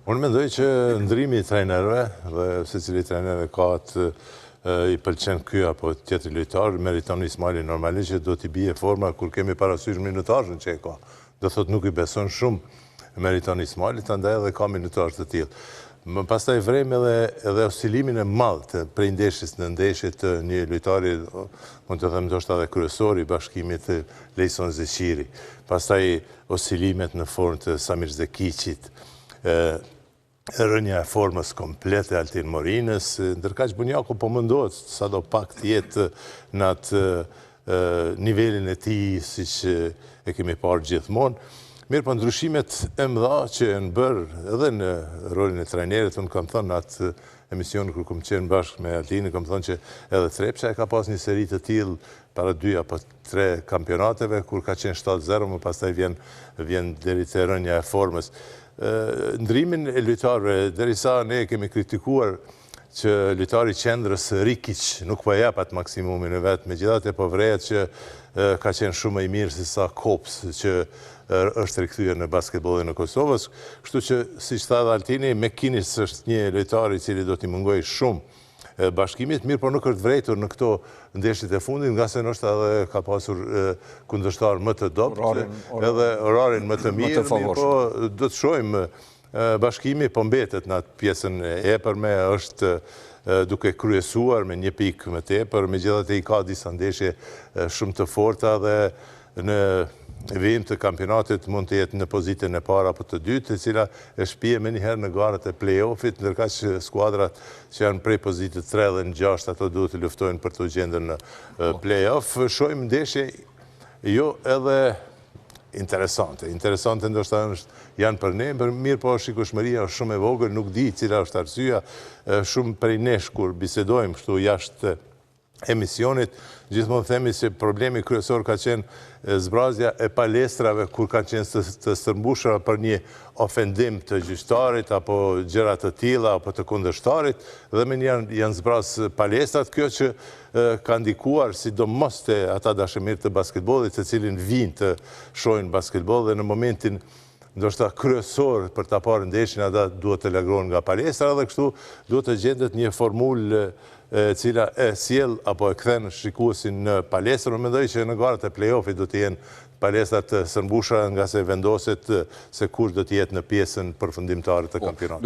Unë mendoj që ndrimi i trajnerëve dhe secili trajner ka i pëlqen ky apo tjetër lojtar, meriton Ismaili normalisht që do t'i bie forma kur kemi parasysh minutazhin që e ka. Do thot nuk i beson shumë meriton Ismaili, andaj edhe ka minutazh të tillë. Më pastaj vrem edhe oscilimin e madh prej ndeshjes në ndeshje të një lojtari, mund të them ndoshta edhe kryesori i bashkimit Lejson Zeqiri. Pastaj oscilimet në formë të Samir Zekiqit, rënja e formës komplete Altin Morinës, ndërkaq Bunjaku po mundohet sado pak të jetë në atë nivelin e tij siç e kemi parë gjithmonë. Mirë, po ndryshimet e mëdha që janë bërë edhe në rolin e trajnerit, unë kam thënë në atë emision kur kam qenë bashkë me Altinin, kam thënë që edhe Trepça e ka pas një seri të tillë para 2 apo 3 kampionateve, kur ka qenë 7-0, më pastaj vjen deri te rënja e formës. Ndrimin e lojtarëve, derisa ne kemi kritikuar që lojtari qendrës Rikić nuk po jep atë maksimumin e vet, megjithatë po vrehet që ka qenë shumë më i mirë se sa Kops që është rikthyer në basketbollin e Kosovës, kështu që siç tha Altini, Mekinis është një lojtar i cili do t'i mungojë shumë bashkimit, mirë po nuk është vërejtur në këto ndeshjet e fundit, nga se ndoshta edhe ka pasur kundërshtar më të dobët, edhe orarin më të mirë, mirë po do të shohim bashkimi po mbetet në atë pjesën e epërme, është duke kryesuar me 1 pikë më tepër, megjithatë i ka disa ndeshje shumë të forta dhe në vijim të kampionatit mund të jetë në pozitën e parë apo të dytë, e cila e shpije menjëherë në garat e play-offit, ndërkaq që skuadrat që janë prej pozitës 3 dhe 6 ato duhet të luftojnë për të gjendën në play-off. Shohim ndeshje jo edhe interesante ndoshta janë për ne, mirë po shikueshmëria është shumë e vogël, nuk di cila është arsyeja, shumë prej nesh kur bisedojmë kështu jashtë emisionit, gjithmonë themi se problemi kryesor ka qenë zbrazja e palestrave kur kanë qenë të stërmbushura për një ofendim të gjyqtarit apo gjëra të tilla apo të kundërshtarit, dhe me janë zbraz palestrat, kjo që ka ndikuar sidomos te ata dashamirë të basketbollit, të cilin vinë të shohin basketboll dhe në momentin ndoshta kryesor për ta parë ndeshjen ata duhet të lagrohen nga palestra dhe kështu duhet të gjendet një formulë cila e sjell apo e kthen shikuesin në palestër. Unë mendoj që në garat e play-offit do të jenë palestrat të sërmbushura nga se vendoset se kush do të jetë në pjesën përfundimtare të kampionatit.